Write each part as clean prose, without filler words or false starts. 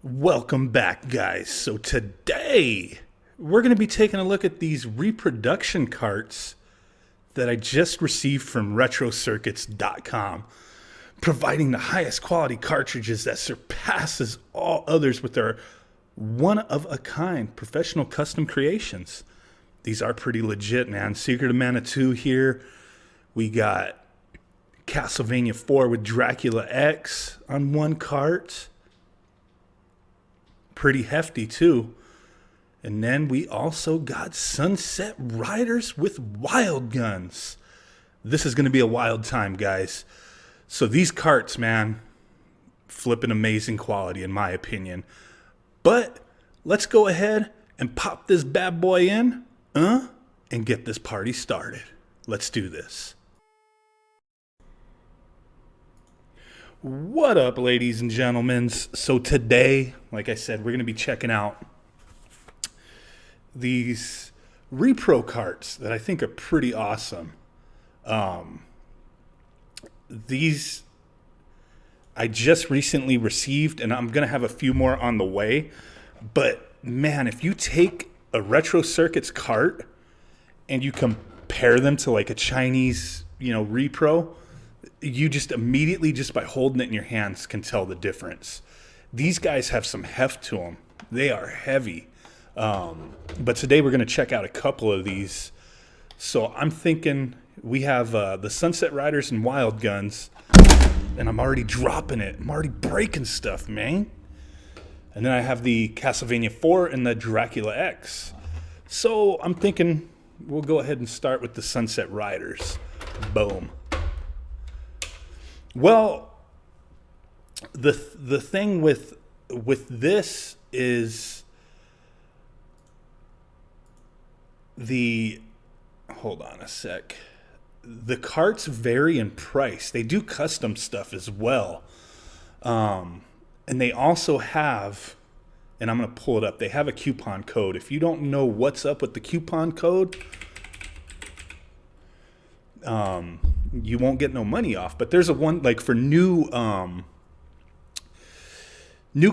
Welcome back, guys. So today we're going to be taking a look at these reproduction carts that I just received from retrocircuits.com, providing the highest quality cartridges that surpasses all others with their one-of-a-kind professional custom creations. These are pretty legit, man. Secret of Mana 2 here. We got Castlevania IV with Dracula X on one cart. Pretty hefty too. And then we also got Sunset Riders with wild guns. This is going to be a wild time, guys. So these carts, man, flipping amazing quality in my opinion. But let's go ahead and pop this bad boy in, and get this party started. Let's do this. What up, ladies and gentlemen? So today, like I said, we're going to be checking out these repro carts that I think are pretty awesome. These I just recently received, and I'm going to have a few more on the way. But man, if you take a Retro Circuits cart and you compare them to like a Chinese, repro, you just immediately, just by holding it in your hands, can tell the difference. These guys have some heft to them. They are heavy. But today we're going to check out a couple of these. So I'm thinking we have the Sunset Riders and Wild Guns. And I'm already dropping it. I'm already breaking stuff, man. And then I have the Castlevania IV and the Dracula X. So I'm thinking we'll go ahead and start with the Sunset Riders. Boom. Well, the thing with this is hold on a sec. The carts vary in price. They do custom stuff as well. And they also have, and I'm going to pull it up, they have a coupon code. If you don't know what's up with the coupon code, you won't get no money off. But there's a one, like for new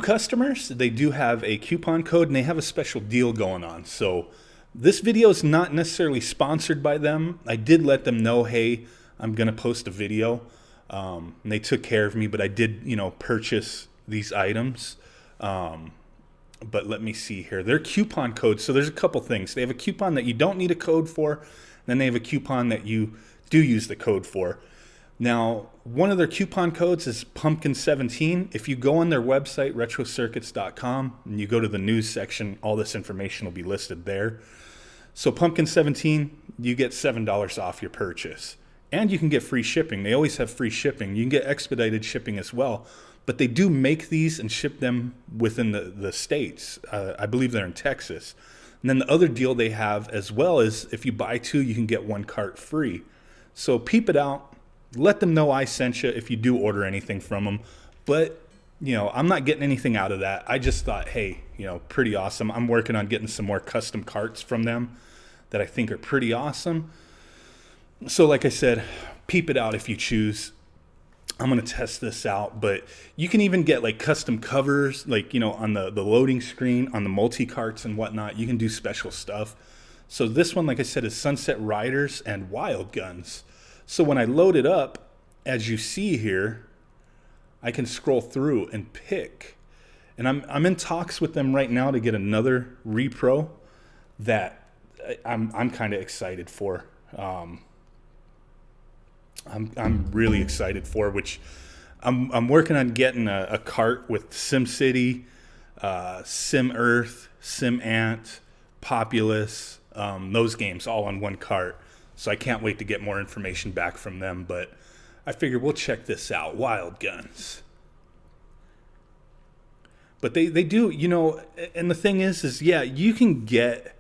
customers, they do have a coupon code and they have a special deal going on. So this video is not necessarily sponsored by them. I did let them know, hey, I'm going to post a video. And they took care of me, but I did, purchase these items. But let me see here. Their coupon code. So there's a couple things. They have a coupon that you don't need a code for. Then they have a coupon that you do use the code for. Now, one of their coupon codes is Pumpkin17. If you go on their website, retrocircuits.com, and you go to the news section, all this information will be listed there. So Pumpkin17, you get $7 off your purchase. And you can get free shipping. They always have free shipping. You can get expedited shipping as well. But they do make these and ship them within the states. I believe they're in Texas. And then the other deal they have as well is if you buy two, you can get one cart free. So peep it out. Let them know I sent you if you do order anything from them. But, I'm not getting anything out of that. I just thought, hey, pretty awesome. I'm working on getting some more custom carts from them that I think are pretty awesome. So like I said, peep it out if you choose. I'm going to test this out, but you can even get like custom covers, like, on the loading screen, on the multi-carts and whatnot. You can do special stuff. So this one, like I said, is Sunset Riders and Wild Guns. So when I load it up, as you see here, I can scroll through and pick. And I'm in talks with them right now to get another repro that I'm kind of excited for. I'm really excited for, which I'm working on getting a cart with SimCity, Sim Earth, Sim Ant, Populous, those games all on one cart. So I can't wait to get more information back from them. But I figure we'll check this out. Wild Guns. But they do, and the thing is yeah, you can get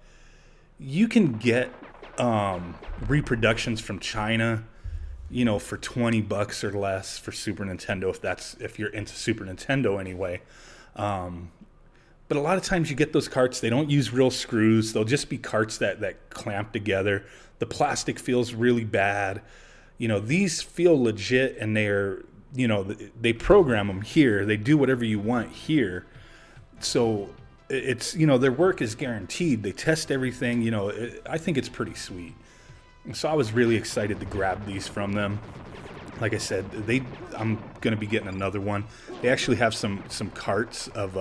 reproductions from China, for $20 or less for Super Nintendo, if you're into Super Nintendo anyway. But a lot of times you get those carts, they don't use real screws. They'll just be carts that clamp together. The plastic feels really bad. These feel legit, and they're, they program them here. They do whatever you want here. So it's, you know, their work is guaranteed. They test everything, you know. I think it's pretty sweet. So I was really excited to grab these from them. Like I said, I'm gonna be getting another one. They actually have some carts of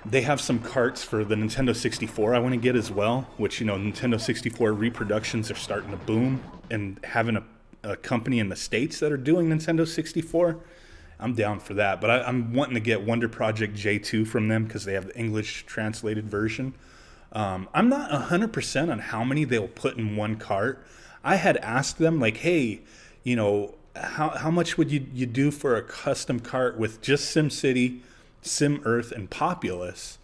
they have some carts for the Nintendo 64 I want to get as well, which, you know, Nintendo 64 reproductions are starting to boom, and having a company in the States that are doing Nintendo 64, I'm down for that. But I'm wanting to get Wonder Project J2 from them because they have the English translated version. I'm not 100% on how many they'll put in one cart. I had asked them, like, hey, you know, how much would you do for a custom cart with just SimCity, Sim Earth, and Populous?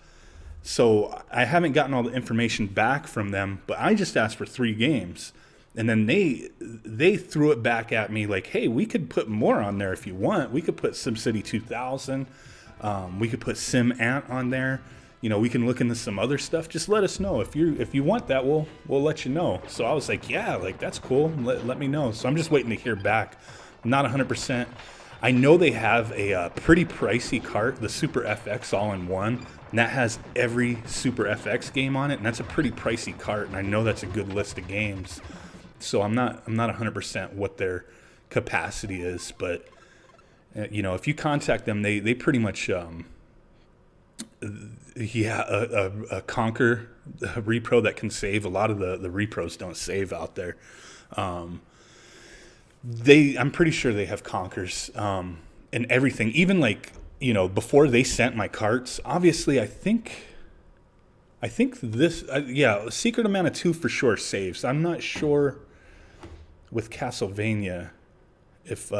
So I haven't gotten all the information back from them, but I just asked for 3 games. And then they threw it back at me like, hey, we could put more on there if you want. We could put SimCity 2000. We could put Sim Ant on there. You know, we can look into some other stuff. Just let us know if you want that. We'll let you know. So I was like, yeah, like that's cool. Let me know. So I'm just waiting to hear back. I'm not 100%. I know they have a pretty pricey cart, the Super FX All-in-One, and that has every Super FX game on it, and that's a pretty pricey cart. And I know that's a good list of games. So I'm not 100% what their capacity is, but you know, if you contact them, they pretty much. A Conquer repro that can save. A lot of the repros don't save out there. I'm pretty sure they have Conquers and everything. Even, like, you know, before they sent my carts, obviously I think this, Secret of Mana 2 for sure saves. I'm not sure with Castlevania if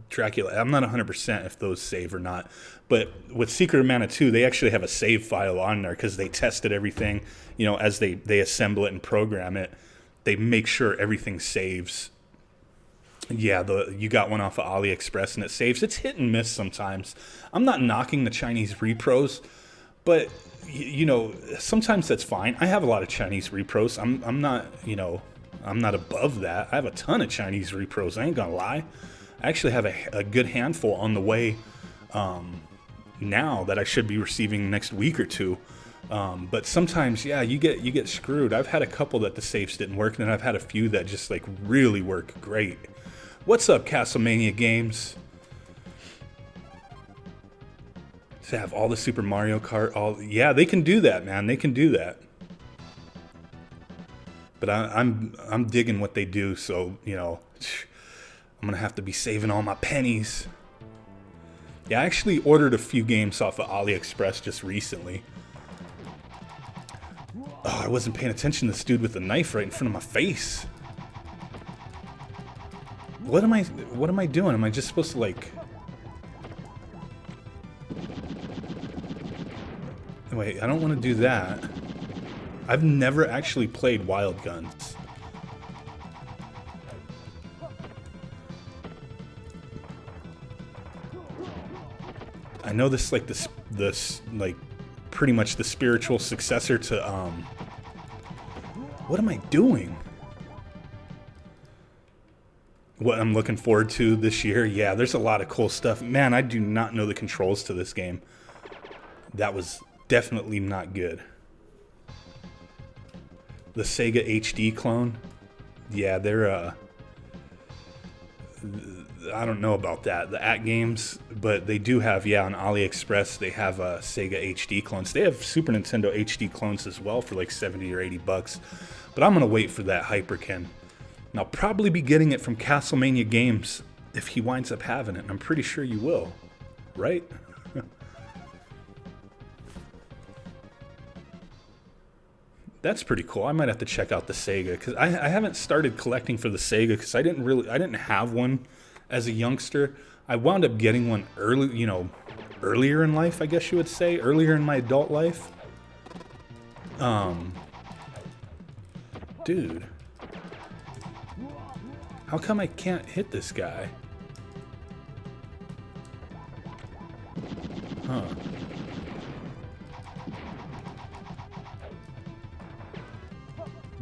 Dracula, I'm not 100% if those save or not. But with Secret of Mana 2, they actually have a save file on there because they tested everything, you know, as they assemble it and program it. They make sure everything saves. Yeah, you got one off of AliExpress and it saves. It's hit and miss sometimes. I'm not knocking the Chinese repros, but, you know, sometimes that's fine. I have a lot of Chinese repros. I'm not, you know, I'm not above that. I have a ton of Chinese repros. I ain't gonna lie. I actually have a good handful on the way now that I should be receiving next week or two. But sometimes, yeah, you get screwed. I've had a couple that the safes didn't work, and then I've had a few that just like really work great. What's up, Castlevania Games? To have all the Super Mario Kart, yeah, they can do that, man. They can do that. But I'm digging what they do, so, you know, I'm gonna have to be saving all my pennies. Yeah, I actually ordered a few games off of AliExpress just recently. Oh, I wasn't paying attention to this dude with the knife right in front of my face. What am I doing? Am I just supposed to, like... Wait, I don't want to do that. I've never actually played Wild Guns. I know this, like, this like pretty much the spiritual successor to what am I doing? What I'm looking forward to this year. Yeah, there's a lot of cool stuff. Man, I do not know the controls to this game. That was definitely not good. The Sega HD clone. Yeah, they're I don't know about that, the @games, but they do have, yeah, on AliExpress, they have Sega HD clones. They have Super Nintendo HD clones as well for like 70 or 80 bucks. But I'm going to wait for that Hyperkin. And I'll probably be getting it from Castlevania Games if he winds up having it. And I'm pretty sure you will, right? That's pretty cool. I might have to check out the Sega, because I haven't started collecting for the Sega because I didn't have one as a youngster. I wound up getting one early, you know, earlier in life, I guess you would say, earlier in my adult life. Dude, how come I can't hit this guy? Huh.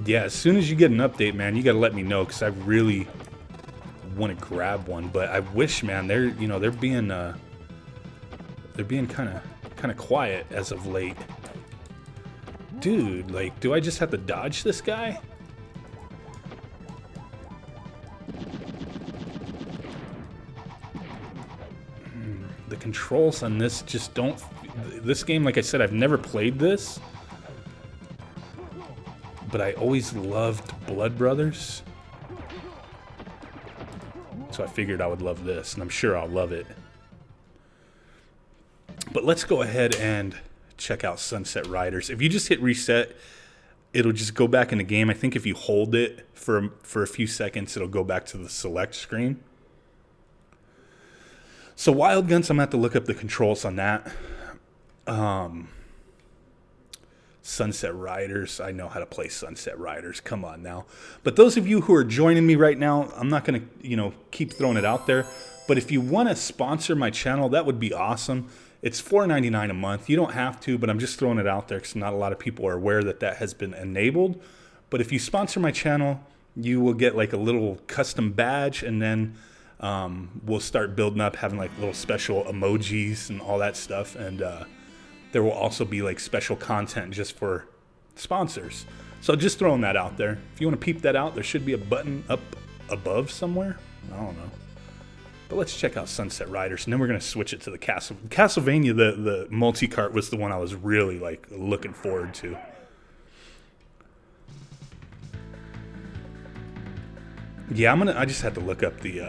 Yeah, as soon as you get an update, man, you gotta let me know, because I really want to grab one. But I wish, man, they're being kind kind of quiet as of late. Dude, like, do I just have to dodge this guy? The controls on this just don't... This game, like I said, I've never played this. But I always loved Blood Brothers. So I figured I would love this, and I'm sure I'll love it. But let's go ahead and check out Sunset Riders. If you just hit reset, it'll just go back in the game. I think if you hold it for a few seconds, it'll go back to the select screen. So Wild Guns, I'm going to have to look up the controls on that. Sunset Riders, I know how to play Sunset Riders. Come on now. But those of you who are joining me right now, I'm not going to, keep throwing it out there. But if you want to sponsor my channel, that would be awesome. It's $4.99 a month. You don't have to, but I'm just throwing it out there because not a lot of people are aware that that has been enabled. But if you sponsor my channel, you will get like a little custom badge, and then we'll start building up, having like little special emojis and all that stuff. And there will also be like special content just for sponsors. So just throwing that out there. If you want to peep that out, there should be a button up above somewhere. I don't know. But let's check out Sunset Riders, and then we're going to switch it to the Castlevania. The multi-cart was the one I was really like looking forward to. Yeah, I just had to look up the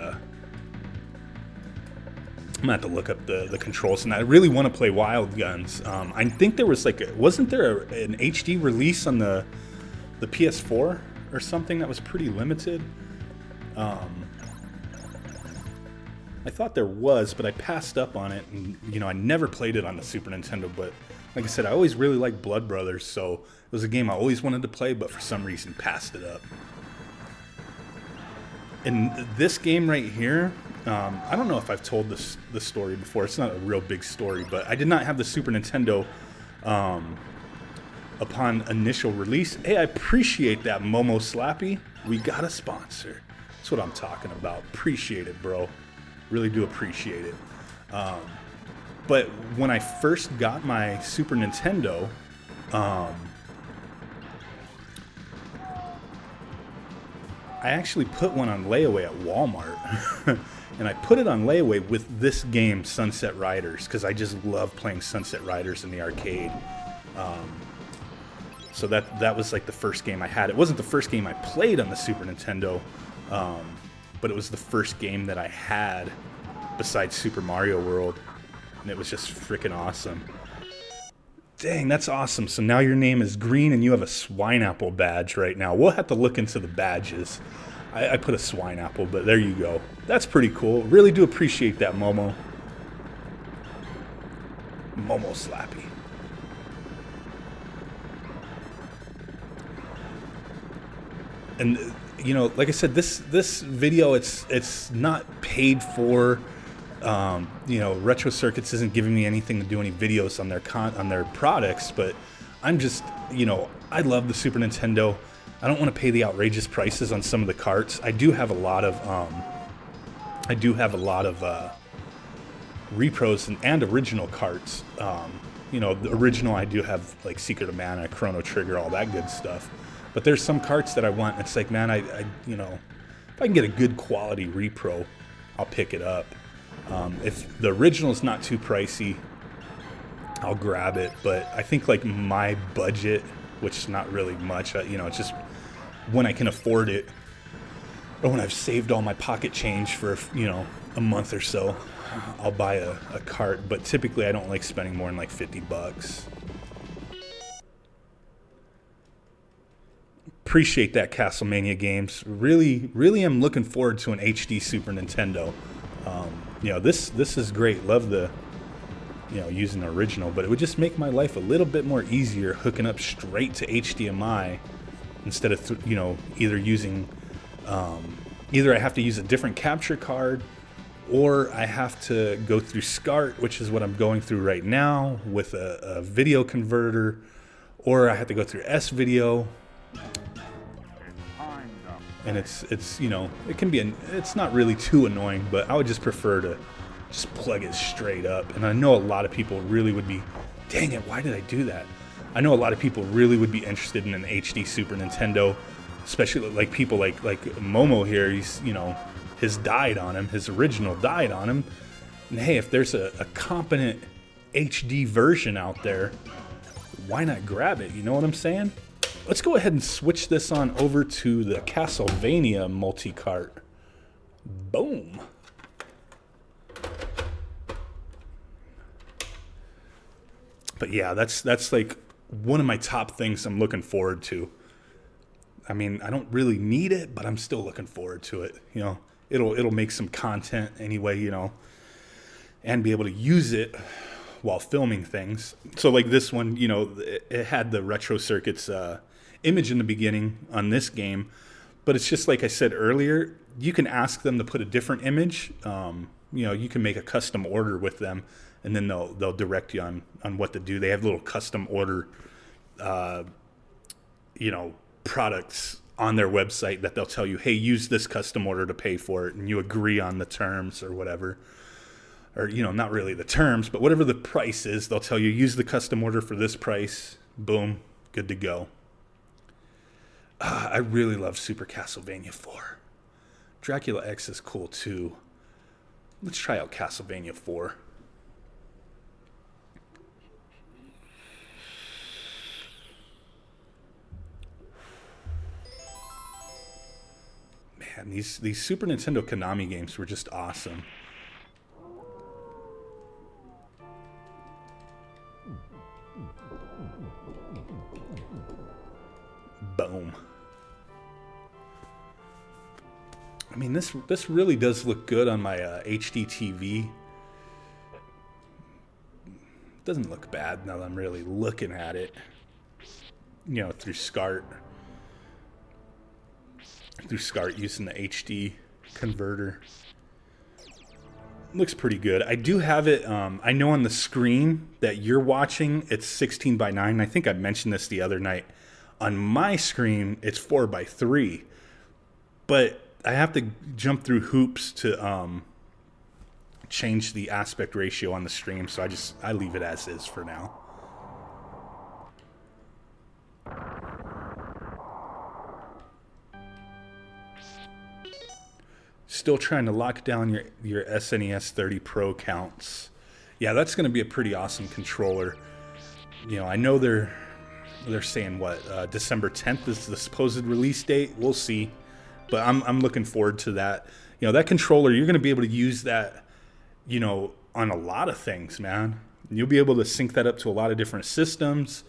I'm gonna have to look up the controls, and I really want to play Wild Guns. I think there was like wasn't there an HD release on the PS4 or something that was pretty limited? I thought there was, but I passed up on it, and I never played it on the Super Nintendo. But like I said, I always really liked Blood Brothers, so it was a game I always wanted to play, but for some reason passed it up. And this game right here, I don't know if I've told this story before. It's not a real big story, but I did not have the Super Nintendo upon initial release. Hey, I appreciate that, Momo Slappy. We got a sponsor. That's what I'm talking about. Appreciate it, bro. Really do appreciate it. But when I first got my Super Nintendo, I actually put one on layaway at Walmart. And I put it on layaway with this game, Sunset Riders, because I just love playing Sunset Riders in the arcade. So that was like the first game I had. It wasn't the first game I played on the Super Nintendo, but it was the first game that I had besides Super Mario World, and it was just freaking awesome. Dang, that's awesome. So now your name is Green, and you have a Swine Apple badge right now. We'll have to look into the badges. I put a Swine Apple, but there you go. That's pretty cool. Really do appreciate that, Momo. Momo Slappy. And like I said, this video, it's not paid for. Retro Circuits isn't giving me anything to do any videos on their products, but I'm just, I love the Super Nintendo. I don't want to pay the outrageous prices on some of the carts. I do have a lot of repros and original carts. The original, I do have like Secret of Mana, Chrono Trigger, all that good stuff. But there's some carts that I want. It's like, man, if I can get a good quality repro, I'll pick it up. If the original is not too pricey, I'll grab it. But I think like my budget, which is not really much, it's just when I can afford it, or when I've saved all my pocket change for a month or so, I'll buy a cart. But typically I don't like spending more than like $50. Appreciate that, Castlevania games. Really, really am looking forward to an HD Super Nintendo. This is great. Love the, using the original, but it would just make my life a little bit more easier hooking up straight to HDMI instead of, either using, either I have to use a different capture card, or I have to go through SCART, which is what I'm going through right now with a video converter, or I have to go through S-Video. And it's it can be it's not really too annoying, but I would just prefer to just plug it straight up. And I know a lot of people really would be Dang it, why did I do that? I know a lot of people really would be interested in an HD Super Nintendo, especially like people like Momo here. He's, you know, his died on him, his original died on him. And hey, if there's a competent HD version out there, why not grab it? You know what I'm saying? Let's go ahead and switch this on over to the Castlevania multi-cart. Boom. But yeah, that's like one of my top things I'm looking forward to. I mean, I don't really need it, but I'm still looking forward to it. You know, it'll make some content anyway, you know, and be able to use it while filming things. So like this one, you know, it had the Retro Circuits image in the beginning on this game, but it's just like I said earlier, you can ask them to put a different image. You know, you can make a custom order with them, and then they'll direct you on what to do. They have little custom order, you know, products on their website that they'll tell you, hey, use this custom order to pay for it, and you agree on the terms or whatever. Or, you know, not really the terms, but whatever the price is, they'll tell you, use the custom order for this price. Boom, good to go. I really love Super Castlevania IV. Dracula X is cool too. Let's try out Castlevania IV. Man, these Super Nintendo Konami games were just awesome. Boom. I mean, this really does look good on my HD TV. Doesn't look bad now that I'm really looking at it. You know, through SCART using the HD converter. Looks pretty good. I do have it, I know on the screen that you're watching, it's 16:9. I think I mentioned this the other night. On my screen, it's 4:3. But I have to jump through hoops to change the aspect ratio on the stream, so I leave it as is for now. Still trying to lock down your SNES 30 Pro counts. Yeah, that's going to be a pretty awesome controller. You know, I know they're saying what, December 10th is the supposed release date. We'll see, but I'm looking forward to that. You know, that controller, you're going to be able to use that, you know, on a lot of things, man. You'll be able to sync that up to a lot of different systems,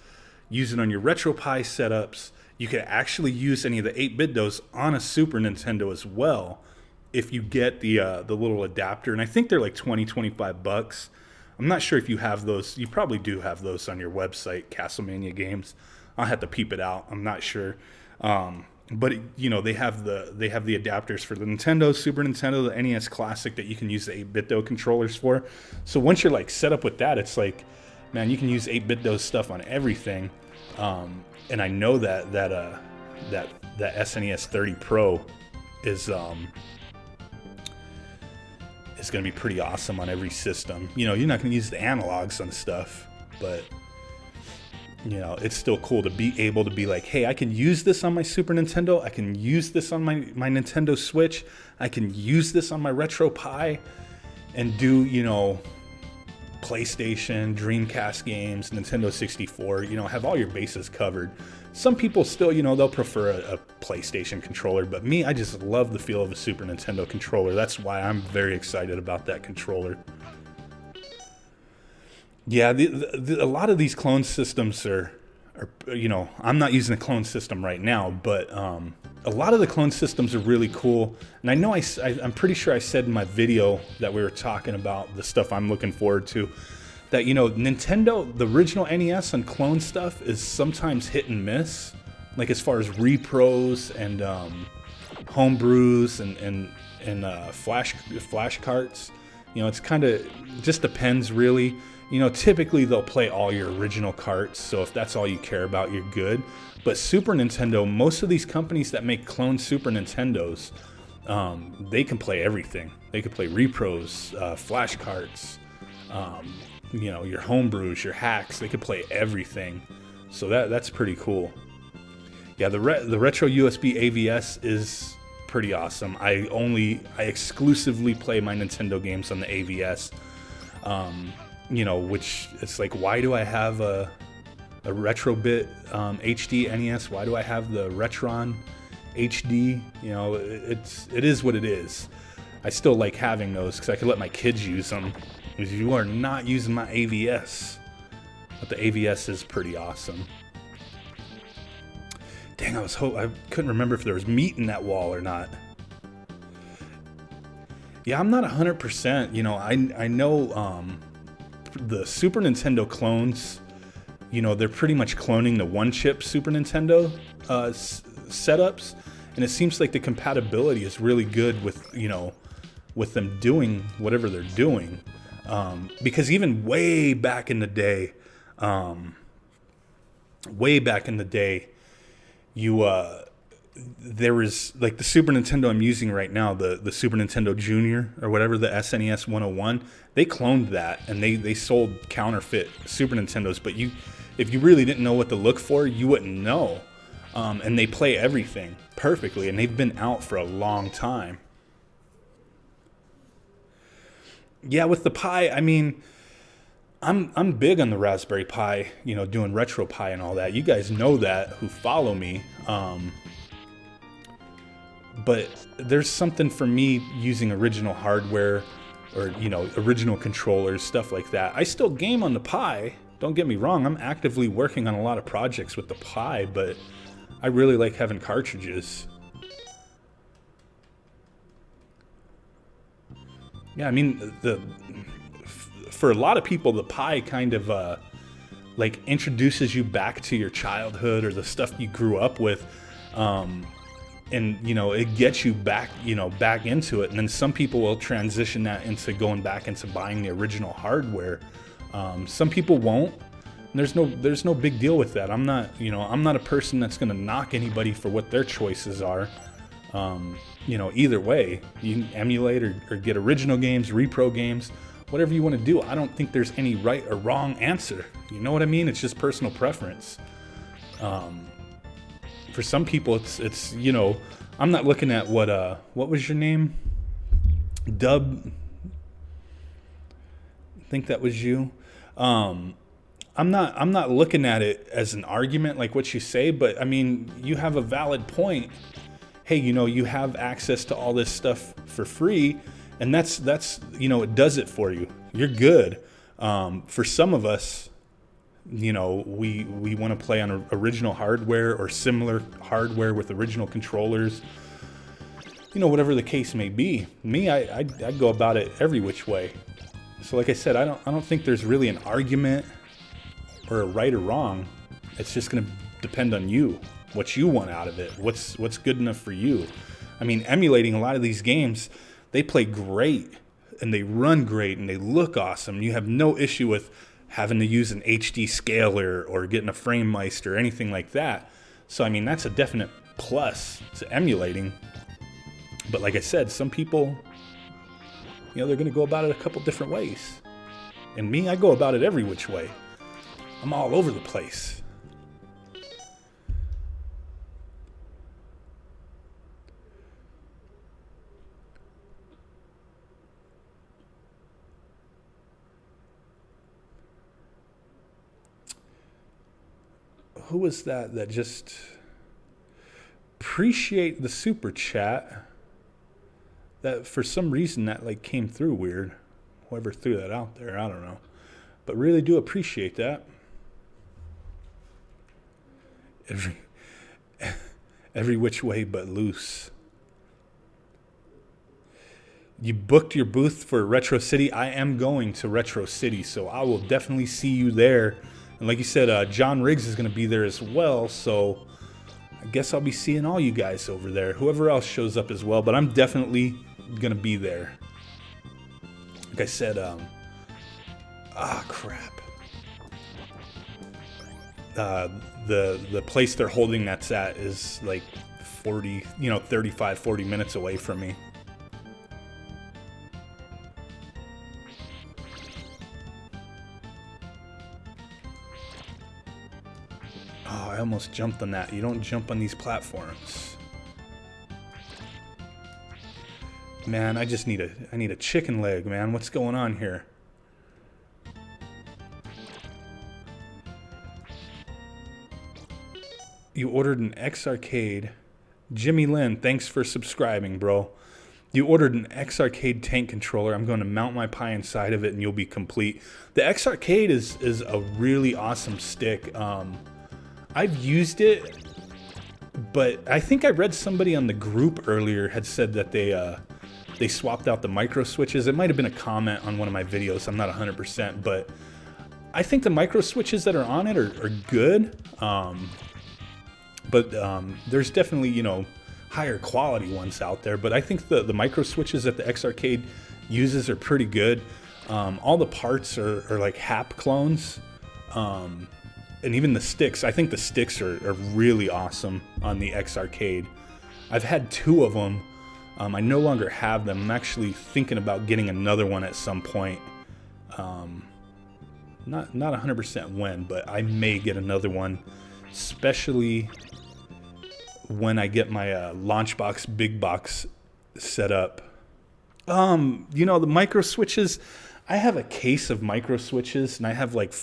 use it on your Retropie setups. You can actually use any of the 8-bit DOS on a Super Nintendo as well if you get the little adapter. And I think they're like $20-25. I'm not sure if you have those. You probably do have those on your website, Castlevania Games. I'll have to peep it out. I'm not sure. But you know, they have the adapters for the Nintendo, Super Nintendo, the NES Classic that you can use the 8-bit DOS controllers for. So once you're like set up with that, it's like, man, you can use 8-bit DOS stuff on everything. And I know that SNES 30 Pro is going to be pretty awesome on every system. You know, you're not going to use the analogs on stuff, but you know, it's still cool to be able to be like, hey, I can use this on my Super Nintendo. I can use this on my Nintendo Switch. I can use this on my Retropie and do, you know, PlayStation, Dreamcast games, Nintendo 64, you know, have all your bases covered. Some people still, you know, they'll prefer a PlayStation controller, but me, I just love the feel of a Super Nintendo controller. That's why I'm very excited about that controller. Yeah, a lot of these clone systems are, you know, I'm not using a clone system right now, but a lot of the clone systems are really cool. And I know I'm pretty sure I said in my video that we were talking about the stuff I'm looking forward to, that, you know, Nintendo, the original NES and clone stuff is sometimes hit and miss, like as far as repros and homebrews and flash carts. You know, it's kind of just depends really. You know, typically they'll play all your original carts, so if that's all you care about, you're good. But Super Nintendo, most of these companies that make clone Super Nintendos, they can play everything. They can play repros, flash carts, you know, your homebrews, your hacks. They could play everything. So that's pretty cool. Yeah, the retro USB AVS is pretty awesome. I exclusively play my Nintendo games on the AVS. You know, which it's like, why do I have a Retrobit HD NES? Why do I have the Retron HD? You know, it is what it is. I still like having those because I can let my kids use them. Because you are not using my AVS. But the AVS is pretty awesome. Dang, I couldn't remember if there was meat in that wall or not. Yeah, I'm not 100%. You know, I know the Super Nintendo clones, you know, they're pretty much cloning the one-chip Super Nintendo setups. And it seems like the compatibility is really good with, you know, with them doing whatever they're doing. Because even way back in the day, there was like the Super Nintendo I'm using right now, the Super Nintendo Junior or whatever, the SNES 101, they cloned that and they sold counterfeit Super Nintendos. But if you really didn't know what to look for, you wouldn't know. And they play everything perfectly, and they've been out for a long time. Yeah, with the Pi, I mean, I'm big on the Raspberry Pi, you know, doing Retropie and all that. You guys know that who follow me. But there's something for me using original hardware or, you know, original controllers, stuff like that. I still game on the Pi. Don't get me wrong. I'm actively working on a lot of projects with the Pi, but I really like having cartridges. Yeah, I mean, for a lot of people, the Pi kind of like introduces you back to your childhood or the stuff you grew up with, and you know, it gets you back, you know, back into it. And then some people will transition that into going back into buying the original hardware. Some people won't. There's no big deal with that. I'm not a person that's going to knock anybody for what their choices are. You know, either way, you can emulate or get original games, repro games, whatever you want to do. I don't think there's any right or wrong answer. You know what I mean? It's just personal preference. For some people, it's you know, I'm not looking at what was your name? Dub. I think that was you. I'm not looking at it as an argument like what you say, but I mean, you have a valid point. Hey, you know, you have access to all this stuff for free, and that's you know, it does it for you. You're good. For some of us, you know, we want to play on original hardware or similar hardware with original controllers. You know, whatever the case may be. Me, I go about it every which way. So, like I said, I don't think there's really an argument or a right or wrong. It's just going to depend on you. What you want out of it, what's good enough for you. I mean, emulating a lot of these games, they play great and they run great and they look awesome. You have no issue with having to use an HD scaler or getting a frame meister or anything like that. So I mean, that's a definite plus to emulating. But like I said, some people, you know, they're going to go about it a couple different ways. And me, I go about it every which way. I'm all over the place. Who was that just appreciate the super chat? That for some reason that like came through weird. Whoever threw that out there, I don't know. But really do appreciate that. Every which way but loose. You booked your booth for Retro City. I am going to Retro City, so I will definitely see you there. And like you said, John Riggs is going to be there as well, so I guess I'll be seeing all you guys over there. Whoever else shows up as well, but I'm definitely going to be there. Like I said, crap. The place they're holding that's at is like 35, 40 minutes away from me. Oh, I almost jumped on that. You don't jump on these platforms. Man, I just need a chicken leg, man. What's going on here? You ordered an X Arcade. Jimmy Lynn, thanks for subscribing, bro. You ordered an X Arcade tank controller. I'm going to mount my Pi inside of it and you'll be complete. The X Arcade is a really awesome stick. I've used it, but I think I read somebody on the group earlier had said that they swapped out the micro switches. It might have been a comment on one of my videos. I'm not 100%, but I think the micro switches that are on it are good. But there's definitely, you know, higher quality ones out there. But I think the micro switches that the X Arcade uses are pretty good. All the parts are like HAP clones. And even the sticks. I think the sticks are really awesome on the X Arcade. I've had 2 of them. I no longer have them. I'm actually thinking about getting another one at some point. Not 100% when, but I may get another one, especially when I get my launch box, big box set up. You know, the micro switches, I have a case of micro switches and I have like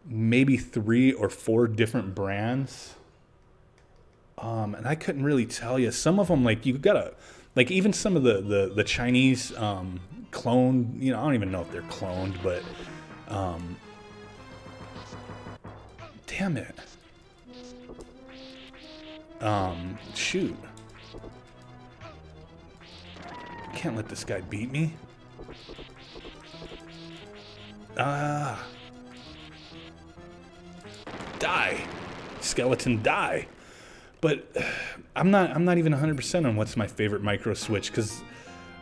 maybe 3 or 4 different brands. And I couldn't really tell you. Some of them, like, you gotta, like, even some of the Chinese clone, you know, I don't even know if they're cloned, but damn it. Shoot. Can't let this guy beat me. Die. Skeleton, die. But I'm not even 100% on what's my favorite micro switch, because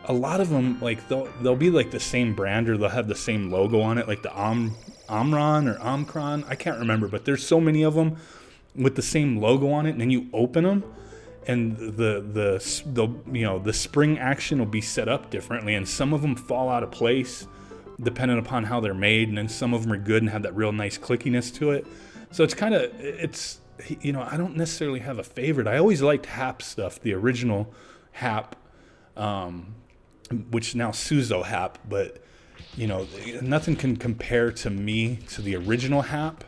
a lot of them, like, they'll be like the same brand or they'll have the same logo on it, like the Omron or Omcron. I can't remember, but there's so many of them with the same logo on it, and then you open them and the you know, the spring action will be set up differently, and some of them fall out of place depending upon how they're made, and then some of them are good and have that real nice clickiness to it. So it's kind of, it's, you know, I don't necessarily have a favorite. I always liked HAP stuff, the original HAP, which is now Suzo HAP, but, you know, nothing can compare to me to the original HAP.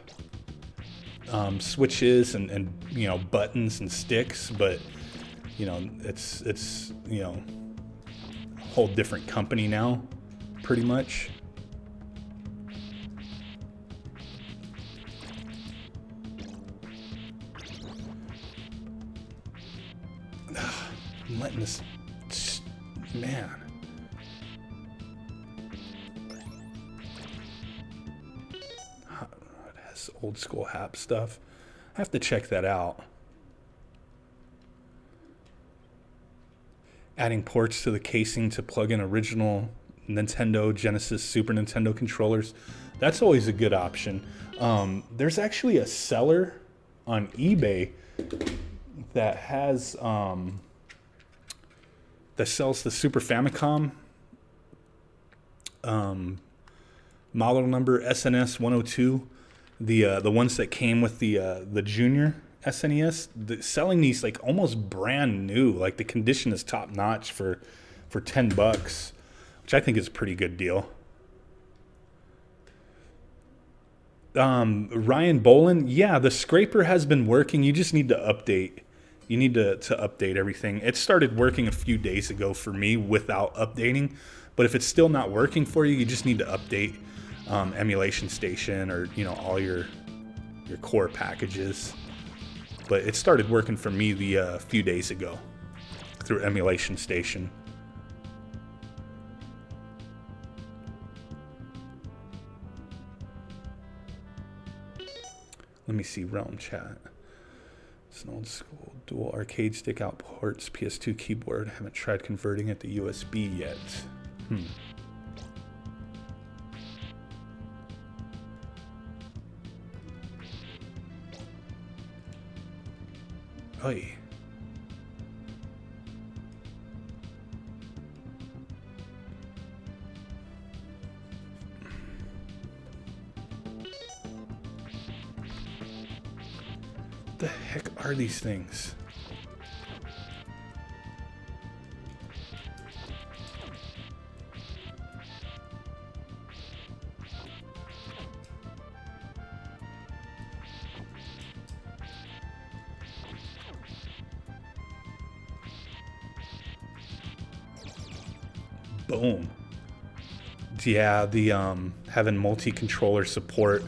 Switches and you know, buttons and sticks, but, you know, it's you know, a whole different company now, pretty much. I'm letting this, man. It has old school HAP stuff. I have to check that out. Adding ports to the casing to plug in original Nintendo, Genesis, Super Nintendo controllers. That's always a good option. There's actually a seller on eBay that has that sells the Super Famicom model number SNES 102, the ones that came with the junior SNES, selling these like almost brand new. Like, the condition is top notch for $10, which I think is a pretty good deal. Ryan Bolin, yeah, the scraper has been working. You just need to update. You need to update everything. It started working a few days ago for me without updating, but if it's still not working for you, you just need to update Emulation Station, or, you know, all your core packages. But it started working for me the few days ago through Emulation Station. Let me see Realm chat. It's an old school dual arcade stick out ports, PS2 keyboard. Haven't tried converting it to USB yet. Oy. the heck are these things? Boom. Yeah, the having multi-controller support.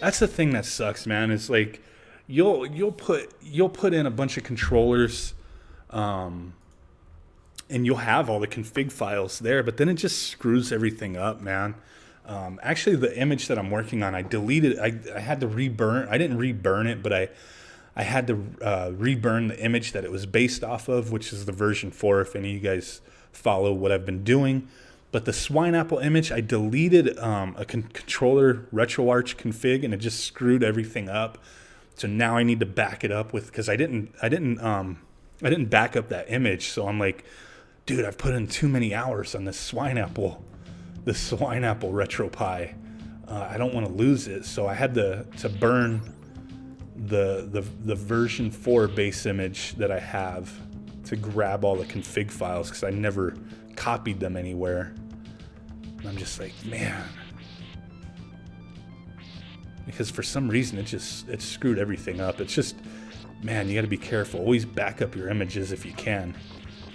That's the thing that sucks, man. Is like you'll put in a bunch of controllers, and you'll have all the config files there, but then it just screws everything up, man. Actually, the image that I'm working on, I deleted. I had to reburn. I didn't reburn it, but I had to reburn the image that it was based off of, which is the version 4. If any of you guys follow what I've been doing. But the swine apple image, I deleted a controller RetroArch config, and it just screwed everything up. So now I need to back it up with, because I didn't back up that image. So I'm like, dude, I've put in too many hours on this swine apple Retropie. I don't want to lose it, so I had to burn the version 4 base image that I have to grab all the config files, because I never copied them anywhere. And I'm just like, man, because for some reason it screwed everything up. It's just, man, you got to be careful. Always back up your images if you can,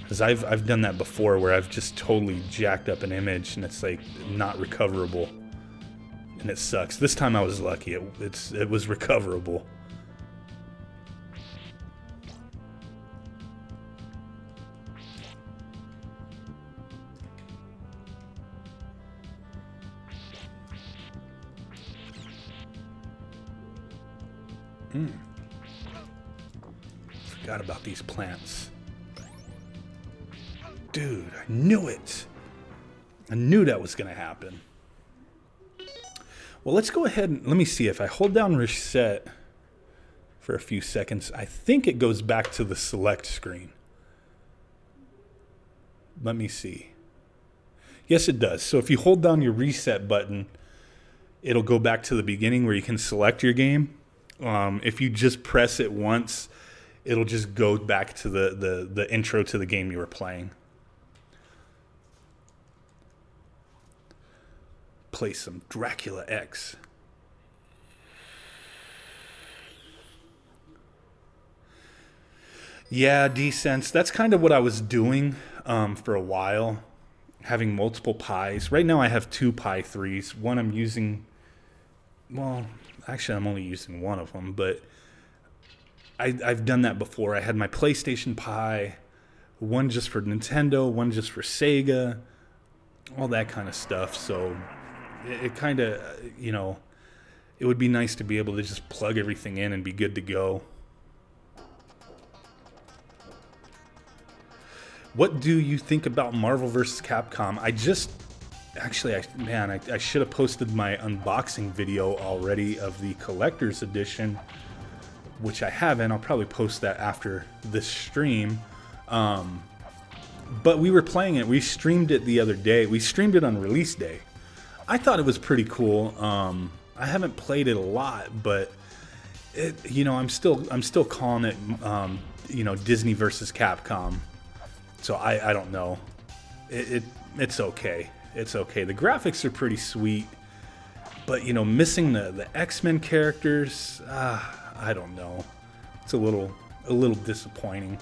because I've done that before where I've just totally jacked up an image and it's like not recoverable, and it sucks. This time I was lucky. It was recoverable. Forgot about these plants. Dude, I knew it. I knew that was going to happen. Well, let's go ahead and let me see. If I hold down reset for a few seconds, I think it goes back to the select screen. Let me see. Yes, it does. So if you hold down your reset button, it'll go back to the beginning where you can select your game. If you just press it once, it'll just go back to the intro to the game you were playing. Play some Dracula X. Yeah, D-Sense. That's kind of what I was doing for a while, having multiple Pis. Right now I have 2 Pi 3s. One I'm using, well, actually I'm only using one of them, but I've done that before. I had my PlayStation Pi, one just for Nintendo, one just for Sega, all that kind of stuff. So it kind of, you know, it would be nice to be able to just plug everything in and be good to go. What do you think about Marvel vs. Capcom? I should have posted my unboxing video already of the collector's edition, which I haven't. I'll probably post that after this stream. But we were playing it. We streamed it the other day. We streamed it on release day. I thought it was pretty cool. I haven't played it a lot, but I'm still calling it Disney versus Capcom. So I don't know. It's okay. It's okay. The graphics are pretty sweet, but missing the X-Men characters, I don't know. It's a little disappointing.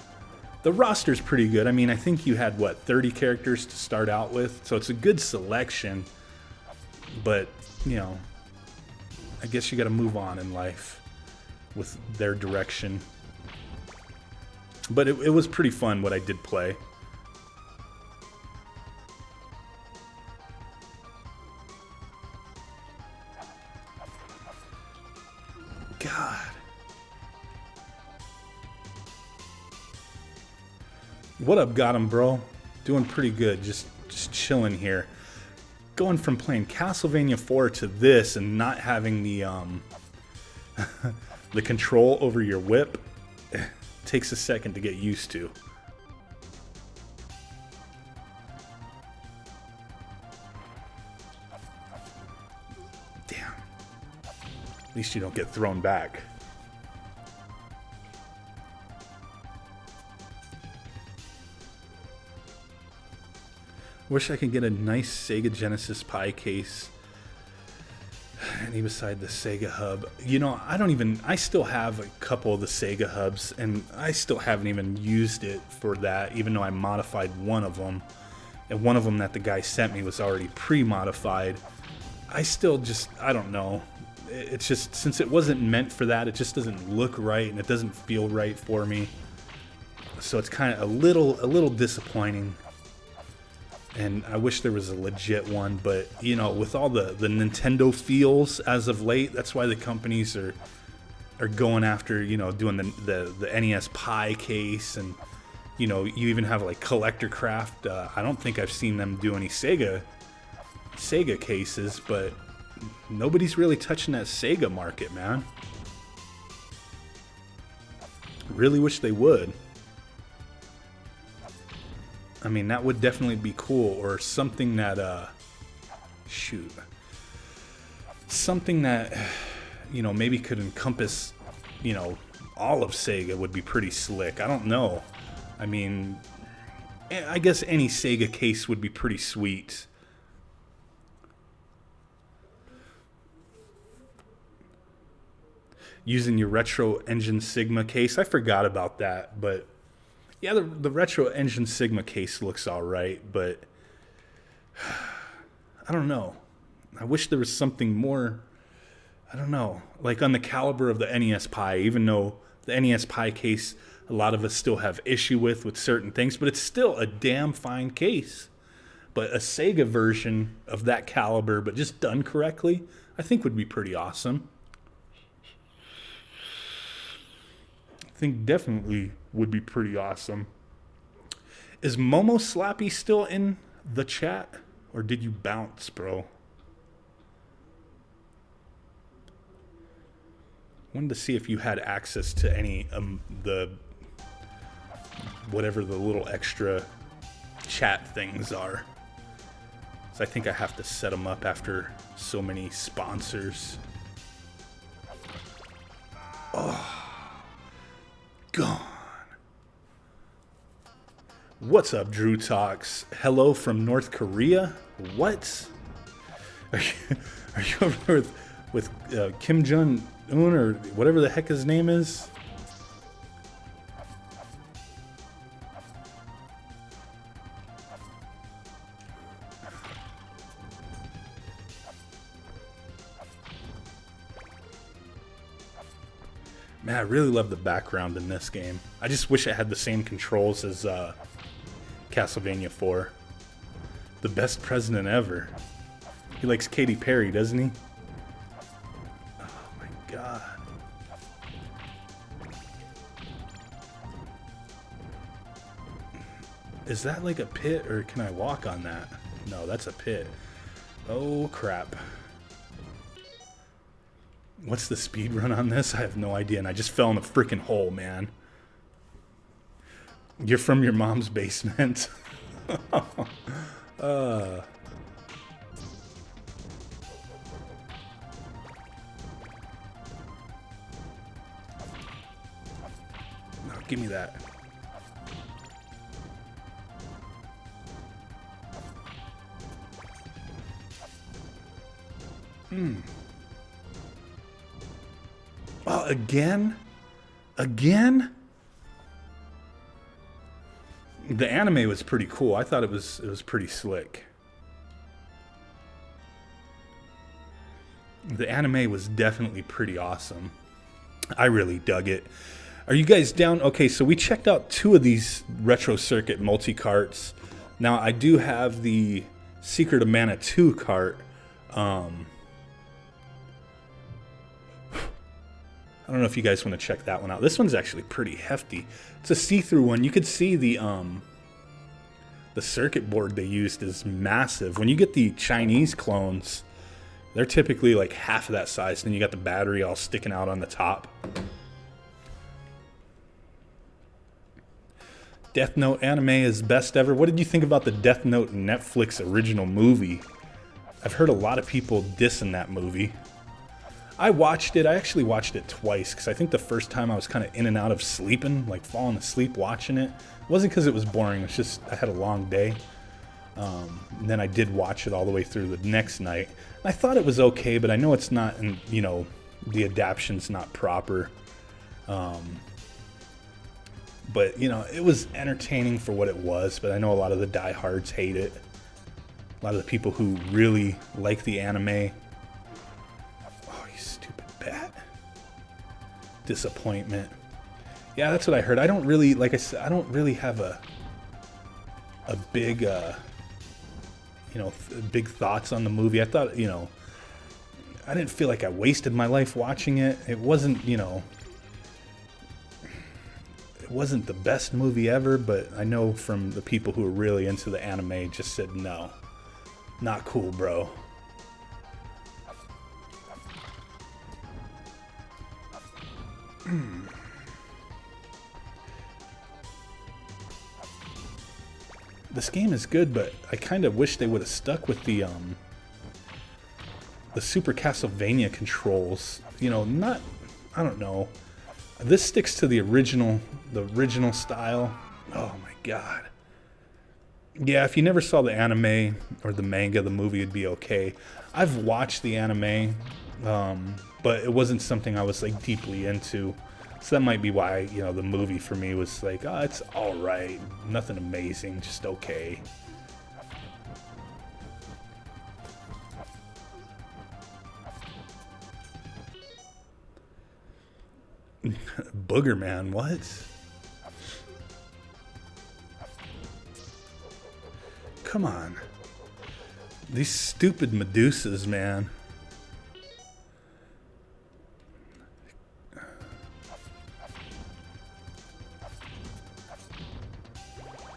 The roster's pretty good. I mean, I think you had 30 characters to start out with, so it's a good selection. But I guess you got to move on in life with their direction. But it was pretty fun what I did play. God. What up, got him, bro? Doing pretty good. Just chilling here. Going from playing Castlevania IV to this and not having the the control over your whip takes a second to get used to. Damn. At least you don't get thrown back. Wish I could get a nice Sega Genesis Pi case. Any beside the Sega hub. You know, I still have a couple of the Sega hubs, and I still haven't even used it for that, even though I modified one of them. And one of them that the guy sent me was already pre-modified. I still just, I don't know. It's just, since it wasn't meant for that, it just doesn't look right, and it doesn't feel right for me. So it's kind of a little disappointing. And I wish there was a legit one, but you know, with all the Nintendo feels as of late, that's why the companies are going after, you know, doing the NES Pi case, and you know, you even have like Collector Craft. I don't think I've seen them do any Sega cases, but nobody's really touching that Sega market, man. Really wish they would. I mean, that would definitely be cool, or something that, something that, you know, maybe could encompass, you know, all of Sega would be pretty slick. I don't know. I mean, I guess any Sega case would be pretty sweet. Using your Retro Engine Sigma case, I forgot about that, but yeah, the Retro Engine Sigma case looks alright, but I don't know. I wish there was something more, I don't know, like on the caliber of the NES Pi, even though the NES Pi case, a lot of us still have issue with certain things, but it's still a damn fine case. But a Sega version of that caliber, but just done correctly, I think would be pretty awesome. I think definitely would be pretty awesome. Is Momo Slappy still in the chat? Or did you bounce, bro? Wanted to see if you had access to any whatever the little extra chat things are. So I think I have to set them up after so many sponsors. Oh. Gone. What's up, Drew Talks? Hello from North Korea? What? Are you over with Kim Jong-un or whatever the heck his name is? Man, I really love the background in this game. I just wish it had the same controls as Castlevania IV. The best president ever. He likes Katy Perry, doesn't he? Oh my god. Is that like a pit, or can I walk on that? No, that's a pit. Oh crap. What's the speed run on this? I have no idea, and I just fell in a freaking hole, man. You're from your mom's basement. No, give me that. Oh, again? Again? The anime was pretty cool. I thought it was pretty slick. The anime was definitely pretty awesome. I really dug it. Are you guys down? Okay, so we checked out 2 of these Retro Circuit multi-carts. Now, I do have the Secret of Mana 2 cart. I don't know if you guys want to check that one out. This one's actually pretty hefty. It's a see-through one. You could see the circuit board they used is massive. When you get the Chinese clones, they're typically like half of that size. Then you got the battery all sticking out on the top. Death Note anime is best ever. What did you think about the Death Note Netflix original movie? I've heard a lot of people dissing that movie. I watched it. I actually watched it twice because I think the first time I was kind of in and out of sleeping, like falling asleep watching it. It wasn't because it was boring. It's just I had a long day. And then I did watch it all the way through the next night. I thought it was okay, but I know it's not, you know, the adaption's not proper. But, you know, it was entertaining for what it was, but I know a lot of the diehards hate it. A lot of the people who really like the anime. Oh, you stupid bat. Disappointment. Yeah, that's what I heard. I don't really, like I said, I don't really have a big, you know, big thoughts on the movie. I thought, you know, I didn't feel like I wasted my life watching it. It wasn't, you know, it wasn't the best movie ever, but I know from the people who are really into the anime just said, no, not cool, bro. This game is good, but I kind of wish they would have stuck with the Super Castlevania controls. You know, not, I don't know. This sticks to the original style. Oh my god. Yeah, if you never saw the anime or the manga, the movie would be okay. I've watched the anime, but it wasn't something I was like deeply into. So that might be why, you know, the movie for me was like, oh, it's all right, nothing amazing, just okay. Booger Man, what? Come on. These stupid Medusas, man.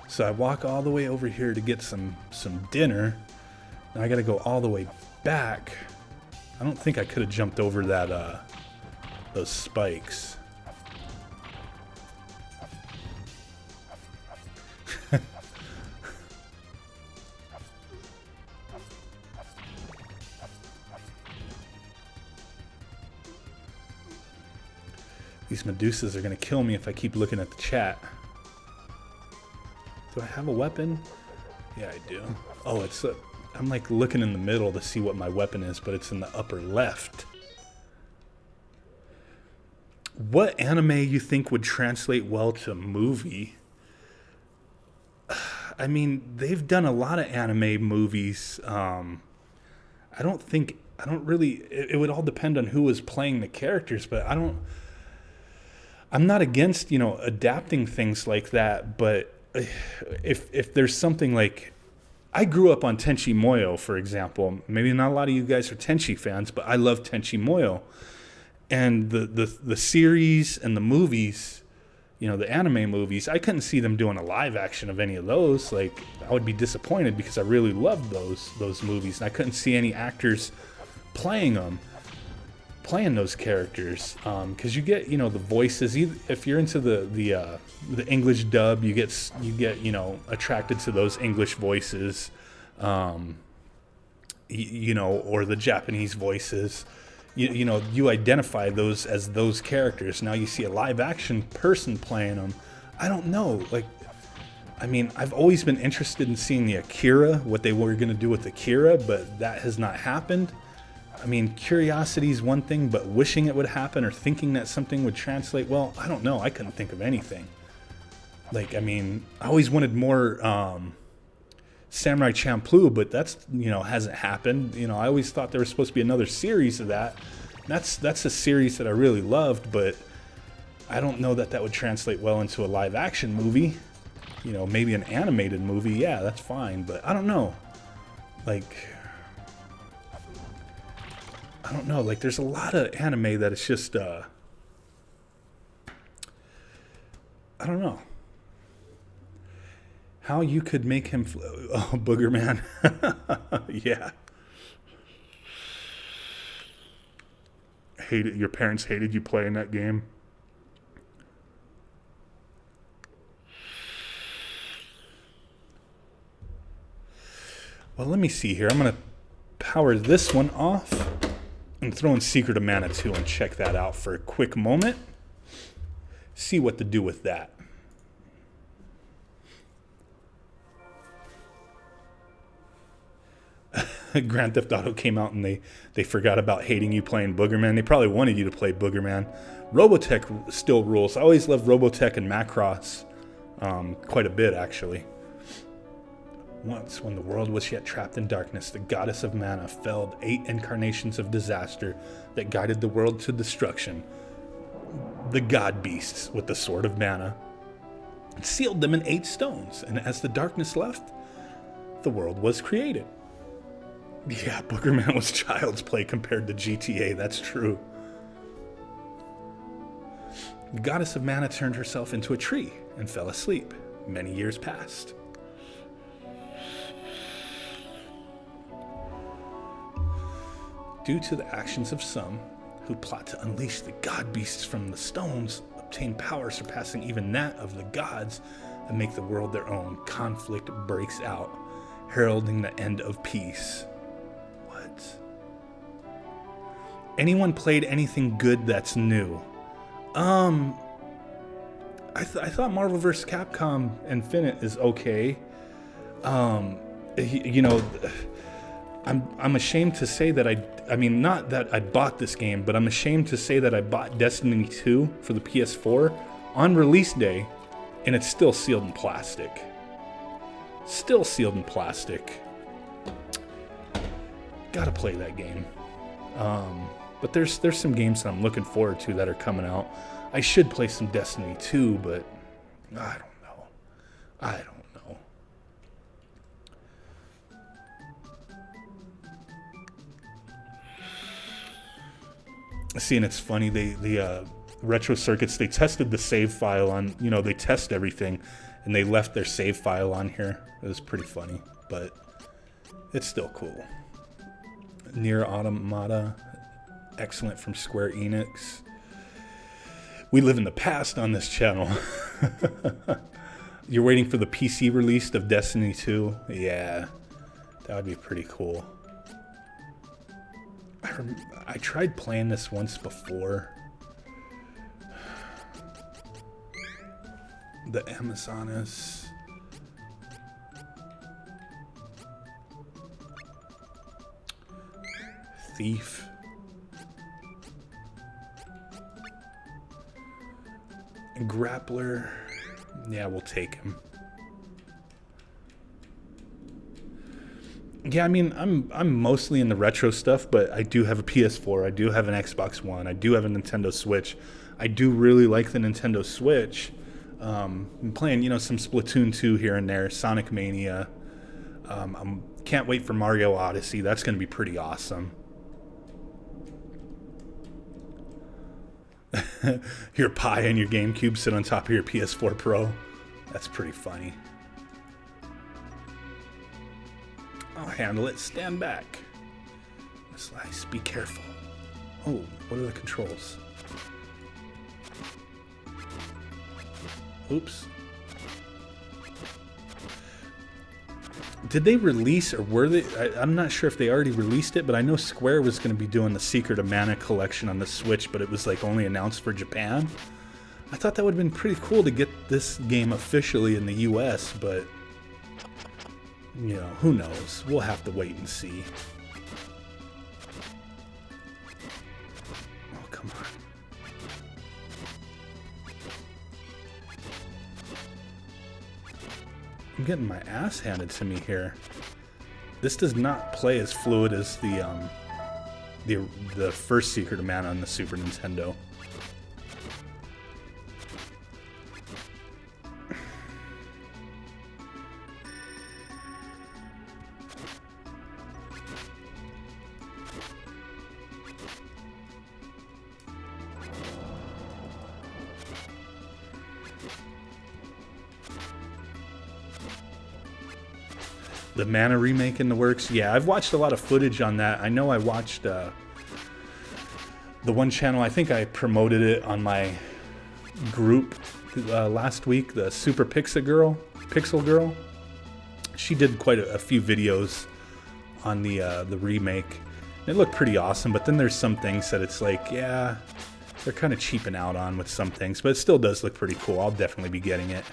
So I walk all the way over here to get some dinner. Now I gotta go all the way back. I don't think I could have jumped over that those spikes. These Medusas are gonna kill me if I keep looking at the chat. Do I have a weapon? Yeah, I do. Oh, it's I'm like looking in the middle to see what my weapon is, but it's in the upper left. What anime you think would translate well to movie? I mean, they've done a lot of anime movies. I don't really, it would all depend on who was playing the characters, but I'm not against, you know, adapting things like that, but if there's something like, I grew up on Tenchi Muyo, for example. Maybe not a lot of you guys are Tenchi fans, but I love Tenchi Muyo. And the series and the movies, you know, the anime movies, I couldn't see them doing a live action of any of those. Like, I would be disappointed because I really loved those movies. And I couldn't see any actors playing those characters. Because you get, you know, the voices. If you're into the English dub, you get you know, attracted to those English voices, you know, or the Japanese voices. You know, you identify those as those characters. Now you see a live action person playing them. I don't know. Like, I mean, I've always been interested in seeing the Akira, what they were going to do with Akira, but that has not happened. I mean, curiosity is one thing, but wishing it would happen or thinking that something would translate, well, I don't know. I couldn't think of anything. Like, I mean, I always wanted more Samurai Champloo, but that's, you know, hasn't happened. You know, I always thought there was supposed to be another series of that. That's a series that I really loved, but I don't know that would translate well into a live action movie. You know, maybe an animated movie, yeah, that's fine, but I don't know. Like, I don't know, like, there's a lot of anime that it's just, I don't know. How you could make him, oh, Booger Man. Yeah. Your parents hated you playing that game? Well, let me see here. I'm going to power this one off and throw in Secret of Mana 2 and check that out for a quick moment. See what to do with that. Grand Theft Auto came out and they forgot about hating you playing Boogerman. They probably wanted you to play Boogerman. Robotech still rules. I always loved Robotech and Macross quite a bit, actually. Once, when the world was yet trapped in darkness, the goddess of mana felled 8 incarnations of disaster that guided the world to destruction. The god beasts with the sword of mana. It sealed them in 8 stones, and as the darkness left, the world was created. Yeah, Boogerman was child's play compared to GTA, that's true. The goddess of mana turned herself into a tree and fell asleep. Many years passed. Due to the actions of some who plot to unleash the god beasts from the stones, obtain power surpassing even that of the gods, and make the world their own, conflict breaks out, heralding the end of peace. What? Anyone played anything good that's new? I thought Marvel vs. Capcom Infinite is okay. You know, I'm ashamed to say that I mean, not that I bought this game, but I'm ashamed to say that I bought Destiny 2 for the PS4 on release day, and it's still sealed in plastic. Still sealed in plastic. Gotta play that game. But there's some games that I'm looking forward to that are coming out. I should play some Destiny 2, but I don't know. I don't know. See, and it's funny, the retro circuits, they tested the save file on, you know, they test everything, and they left their save file on here. It was pretty funny, but it's still cool. Nier Automata, excellent from Square Enix. We live in the past on this channel. You're waiting for the PC release of Destiny 2? Yeah, that would be pretty cool. I tried playing this once before. The Amazonas. Thief. Grappler. Yeah, we'll take him. Yeah, I mean, I'm mostly in the retro stuff, but I do have a PS4, I do have an Xbox One, I do have a Nintendo Switch. I do really like the Nintendo Switch. I'm playing, you know, some Splatoon 2 here and there, Sonic Mania. Can't wait for Mario Odyssey. That's going to be pretty awesome. Your Pi and your GameCube sit on top of your PS4 Pro. That's pretty funny. I'll handle it. Stand back. Slice. Be careful. Oh, what are the controls? Oops. Did they release, or were they? I'm not sure if they already released it, but I know Square was going to be doing the Secret of Mana collection on the Switch, but it was like only announced for Japan. I thought that would have been pretty cool to get this game officially in the US, but you know, who knows? We'll have to wait and see. Oh, come on. I'm getting my ass handed to me here. This does not play as fluid as the first Secret of Mana on the Super Nintendo. The Mana remake in the works. Yeah, I've watched a lot of footage on that. I know I watched the one channel, I think I promoted it on my group last week, the Super Pixel Girl. She did quite a few videos on the remake. It looked pretty awesome, but then there's some things that it's like, yeah, they're kind of cheaping out on with some things, but it still does look pretty cool. I'll definitely be getting it.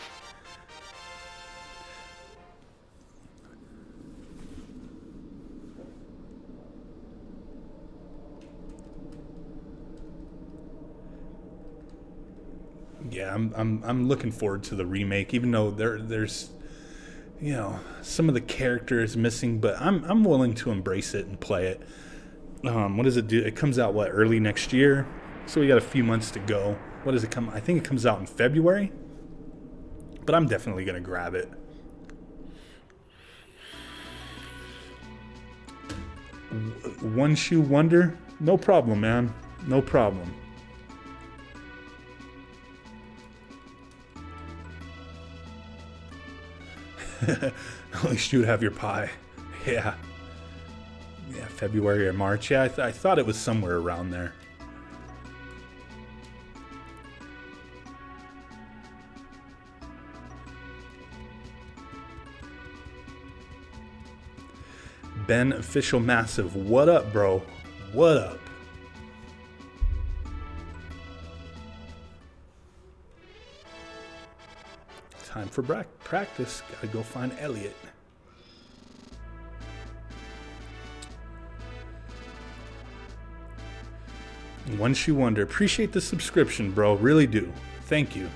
Yeah, I'm looking forward to the remake, even though there's you know, some of the characters missing, but I'm willing to embrace it and play it. What does it do? It comes out what, early next year, so we got a few months to go. What does it come? I think it comes out in February, but I'm definitely gonna grab it. One shoe wonder? No problem, man. No problem. At least you'd have your pie. Yeah. Yeah, February or March. Yeah, I thought it was somewhere around there. Ben Official Massive. What up, bro? What up? Time for practice. Gotta go find Elliot. One Shoe Wonder. Appreciate the subscription, bro. Really do. Thank you.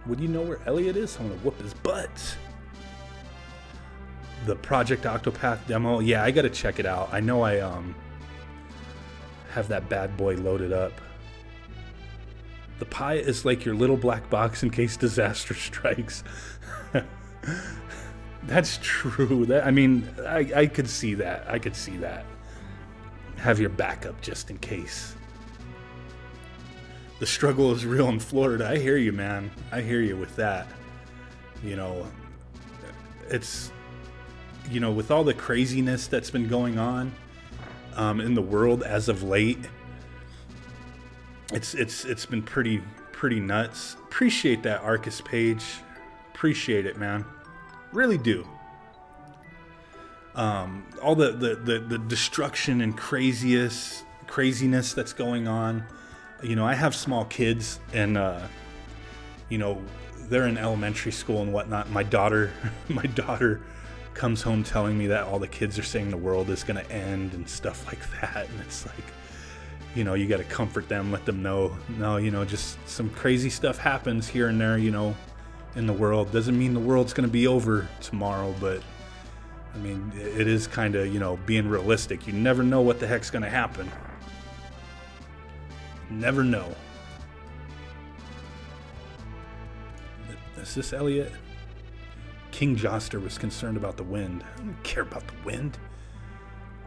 Would you know where Elliot is? I'm gonna whoop his butt. The Project Octopath demo. Yeah, I gotta check it out. I know I have that bad boy loaded up. The pie is like your little black box in case disaster strikes. That's true. I mean, I could see that. I could see that. Have your backup just in case. The struggle is real in Florida. I hear you, man. I hear you with that. You know, it's, you know, with all the craziness that's been going on in the world as of late, it's been pretty nuts. Appreciate that Arcus page. Appreciate it, man. Really do. All the destruction and craziness that's going on. You know, I have small kids, and you know, they're in elementary school and whatnot. My daughter comes home telling me that all the kids are saying the world is going to end and stuff like that, and it's like, you know, you got to comfort them, let them know, no, you know, just some crazy stuff happens here and there, you know, in the world. Doesn't mean the world's going to be over tomorrow, but I mean, it is kind of, you know, being realistic. You never know what the heck's going to happen. Never know. Is this Elliot? King Joster was concerned about the wind. I don't care about the wind.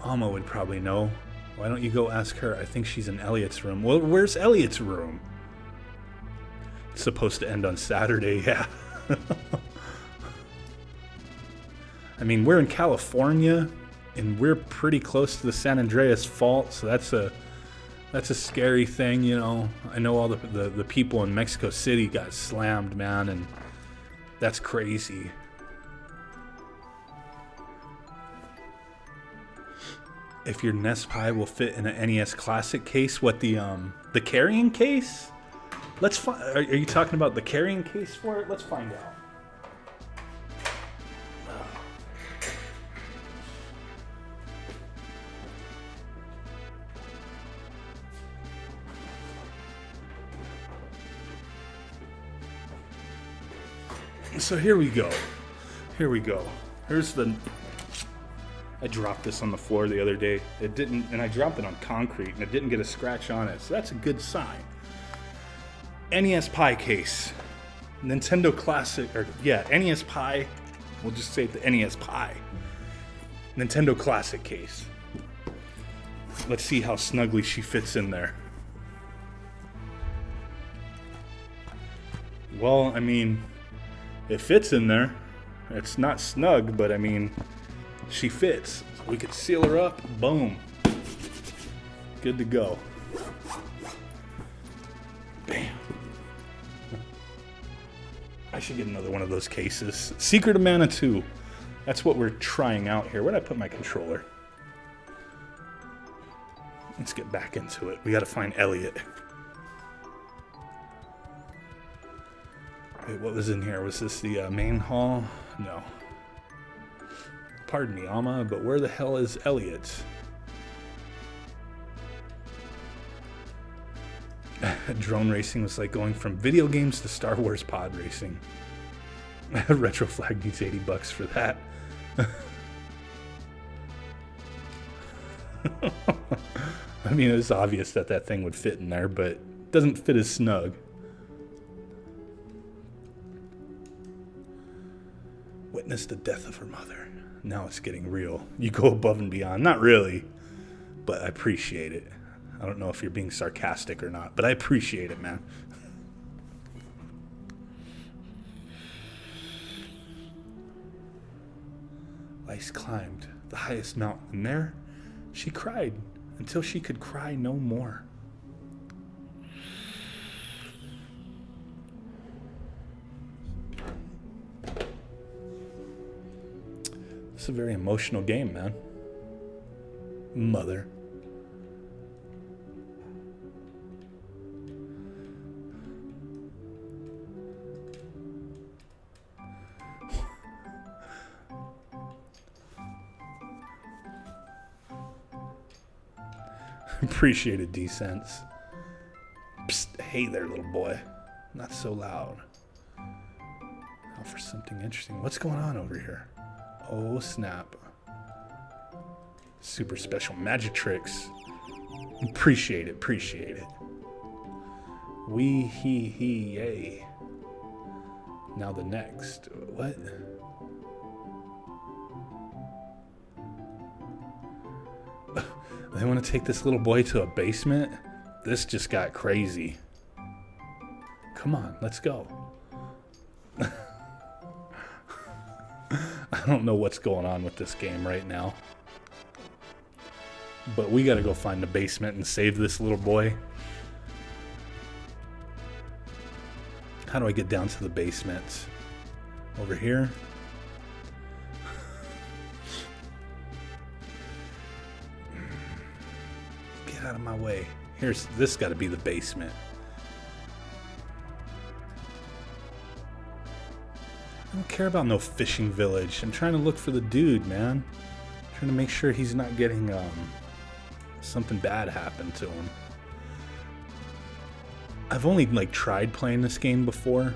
Alma would probably know. Why don't you go ask her? I think she's in Elliot's room. Well, where's Elliot's room? It's supposed to end on Saturday, yeah. I mean, we're in California, and we're pretty close to the San Andreas Fault, so that's a scary thing, you know. I know all the people in Mexico City got slammed, man, and that's crazy. If your NES Pi will fit in an NES Classic case, what the carrying case? Let's find. Are you talking about the carrying case for it? Let's find out. So here we go. Here's the. I dropped this on the floor the other day. It didn't, and I dropped it on concrete, and it didn't get a scratch on it. So that's a good sign. NES Pi case, Nintendo Classic, or yeah, NES Pi. We'll just say the NES Pi. Nintendo Classic case. Let's see how snugly she fits in there. Well, I mean, it fits in there. It's not snug, but I mean, she fits. We could seal her up. Boom. Good to go. Bam. I should get another one of those cases. Secret of Mana 2. That's what we're trying out here. Where'd I put my controller? Let's get back into it. We gotta find Elliot. Wait, what was in here? Was this the main hall? No. Pardon me, Alma, but where the hell is Elliot? Drone racing was like going from video games to Star Wars pod racing. Retro Flag needs $80 for that. I mean, it's obvious that that thing would fit in there, but it doesn't fit as snug. Witnessed the death of her mother. Now it's getting real. You go above and beyond. Not really, but I appreciate it. I don't know if you're being sarcastic or not, but I appreciate it, man. Lice climbed the highest mountain, and there she cried until she could cry no more. It's a very emotional game, man. Mother. Appreciated decents. Psst, hey there, little boy. Not so loud. Now for something interesting. What's going on over here? Oh, snap. Super special magic tricks. Appreciate it, appreciate it. Wee, he, yay. Now the next. What? They want to take this little boy to a basement? This just got crazy. Come on, let's go. I don't know what's going on with this game right now. But we gotta go find the basement and save this little boy. How do I get down to the basement? Over here? Get out of my way. This gotta be the basement. I don't care about no fishing village. I'm trying to look for the dude, man. I'm trying to make sure he's not getting something bad happen to him. I've only tried playing this game before,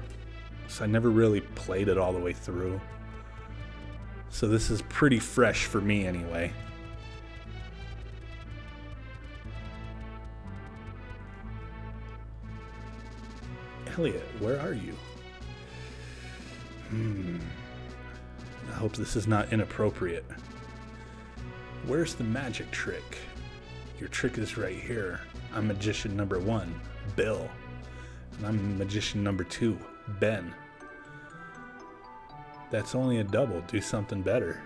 so I never really played it all the way through. So this is pretty fresh for me anyway. Elliot, where are you? I hope this is not inappropriate. Where's the magic trick? Your trick is right here. I'm magician number 1, Bill. And I'm magician number 2, Ben. That's only a double. Do something better.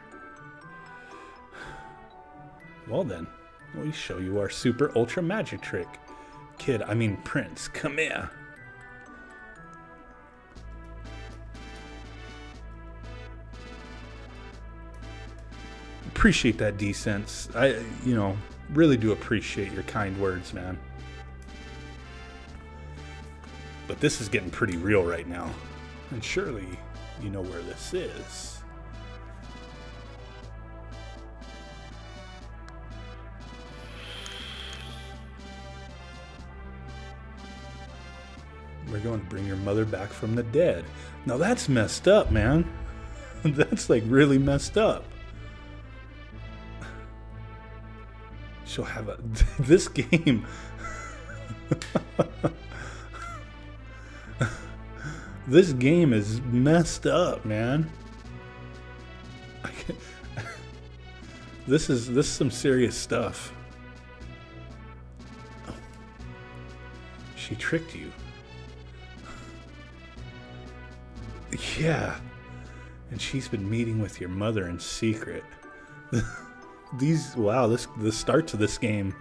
Well then, we show you our super ultra magic trick. Kid, I mean Prince, come here. Appreciate that decence. I really do appreciate your kind words, man. But this is getting pretty real right now. And surely you know where this is. We're going to bring your mother back from the dead. Now that's messed up, man. That's really messed up. She'll have this game. This game is messed up, man. This is some serious stuff. Oh. She tricked you. Yeah. And she's been meeting with your mother in secret. The start to this game,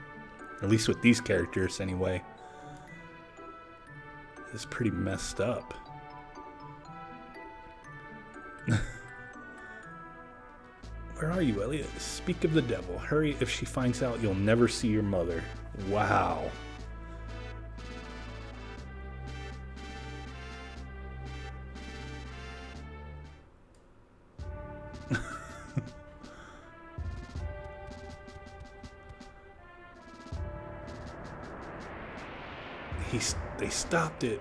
at least with these characters anyway, is pretty messed up. Where are you, Elliot? Speak of the devil. Hurry, if she finds out, you'll never see your mother. Wow. They stopped it.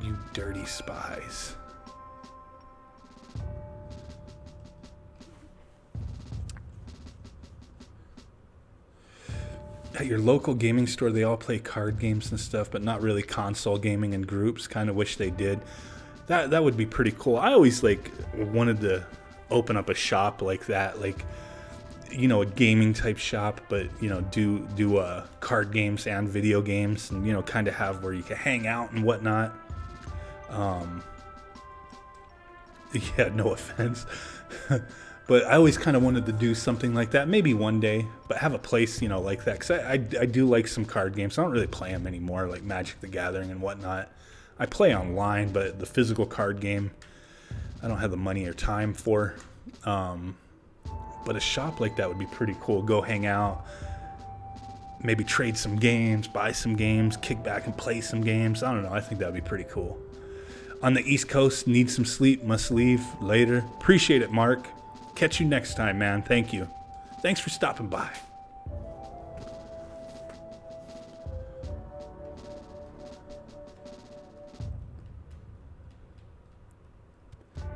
You dirty spies. At your local gaming store, they all play card games and stuff, but not really console gaming in groups. Kind of wish they did. That would be pretty cool. I always like wanted to open up a shop like that, like, you know, a gaming type shop, but, you know, do card games and video games, and, you know, kind of have where you can hang out and whatnot. Yeah, no offense. But I always kind of wanted to do something like that, maybe one day, but have a place, you know, like that. Because I do like some card games. I don't really play them anymore, like Magic the Gathering and whatnot. I play online, but the physical card game, I don't have the money or time for. But a shop like that would be pretty cool. Go hang out, maybe trade some games, buy some games, kick back and play some games. I don't know. I think that would be pretty cool. On the East Coast, need some sleep, must leave later. Appreciate it, Mark. Catch you next time, man. Thank you. Thanks for stopping by.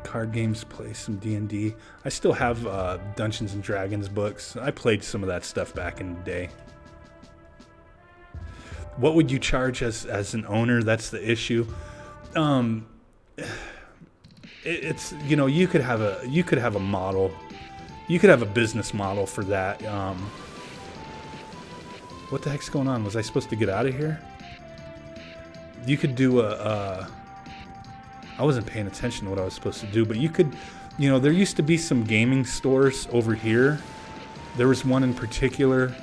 Card games, play some D&D. I still have Dungeons and Dragons books. I played some of that stuff back in the day. What would you charge as an owner? That's the issue. It's, you know, you could have a model, you could have a business model for that. What the heck's going on? Was I supposed to get out of here? You could do I wasn't paying attention to what I was supposed to do, but you could, you know, there used to be some gaming stores over here. There was one in particular.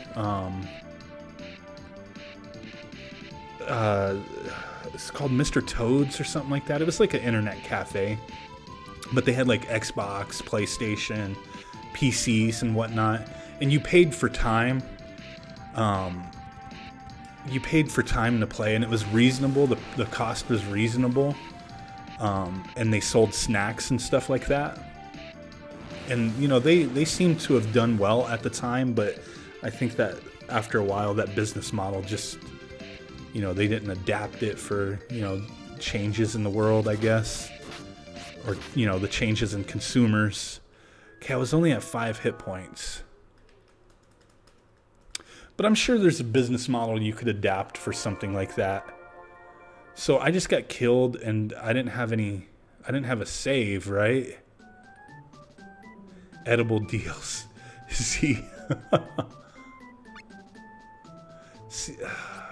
It's called Mr. Toad's or something like that. It was like an internet cafe, but they had like Xbox, PlayStation, PCs and whatnot, and you paid for time. You paid for time to play, and it was reasonable. The cost was reasonable, and they sold snacks and stuff like that. And, you know, they seemed to have done well at the time, but I think that after a while, that business model just, you know, they didn't adapt it for, you know, changes in the world, I guess. Or, you know, the changes in consumers. Okay, I was only at 5 hit points. But I'm sure there's a business model you could adapt for something like that. So I just got killed and I didn't have a save, right? Edible deals. See?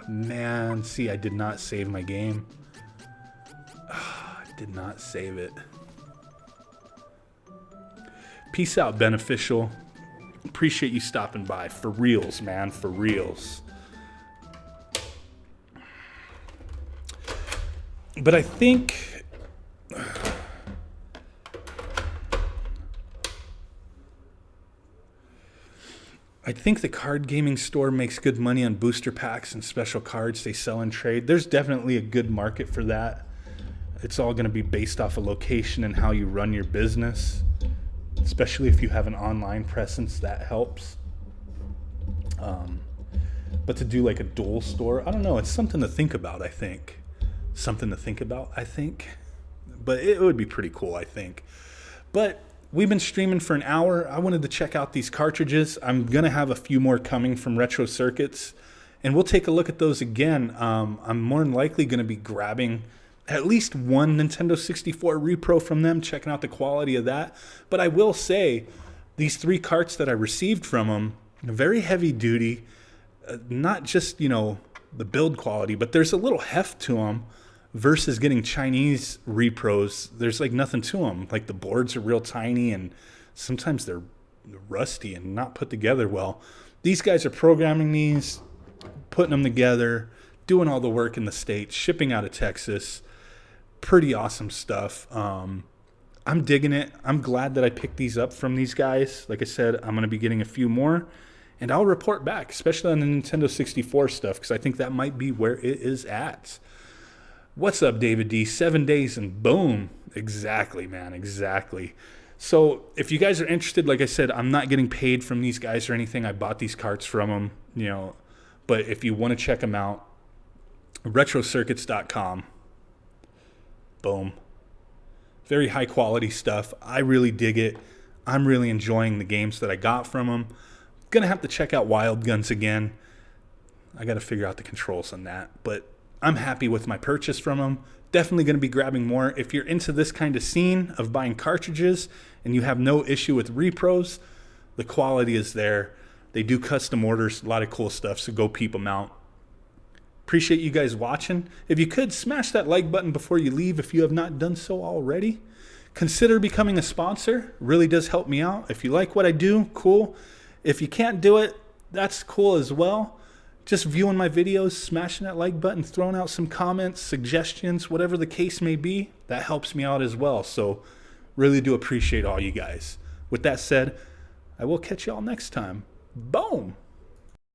Man, see, I did not save my game. I did not save it. Peace out, Beneficial. Appreciate you stopping by. For reals, man. For reals. But I think... the card gaming store makes good money on booster packs and special cards they sell and trade. There's definitely a good market for that. It's all going to be based off of location and how you run your business. Especially if you have an online presence, that helps. But to do like a dual store, I don't know. It's something to think about, I think. But it would be pretty cool, I think. But we've been streaming for an hour. I wanted to check out these cartridges. I'm going to have a few more coming from Retro Circuits, and we'll take a look at those again. I'm more than likely going to be grabbing at least one Nintendo 64 repro from them, checking out the quality of that. But I will say, these 3 carts that I received from them, very heavy duty, not just, you know, the build quality, but there's a little heft to them versus getting Chinese repros. There's like nothing to them. Like the boards are real tiny and sometimes they're rusty and not put together well. These guys are programming these, putting them together, doing all the work in the States, shipping out of Texas. Pretty awesome stuff. I'm digging it. I'm glad that I picked these up from these guys. Like I said, I'm going to be getting a few more, and I'll report back, especially on the Nintendo 64 stuff, because I think that might be where it is at. What's up, David D? 7 days and boom. Exactly, man. Exactly. So if you guys are interested, like I said, I'm not getting paid from these guys or anything. I bought these carts from them, you know. But if you want to check them out, retrocircuits.com. Boom. Very high quality stuff. I really dig it. I'm really enjoying the games that I got from them. Gonna have to check out Wild Guns again. I got to figure out the controls on that. But I'm happy with my purchase from them. Definitely going to be grabbing more. If you're into this kind of scene of buying cartridges and you have no issue with repros, the quality is there. They do custom orders, a lot of cool stuff, so go peep them out. Appreciate you guys watching. If you could, smash that like button before you leave if you have not done so already. Consider becoming a sponsor. Really does help me out. If you like what I do, cool. If you can't do it, that's cool as well. Just viewing my videos, smashing that like button, throwing out some comments, suggestions, whatever the case may be, that helps me out as well. So really do appreciate all you guys. With that said, I will catch you all next time. Boom!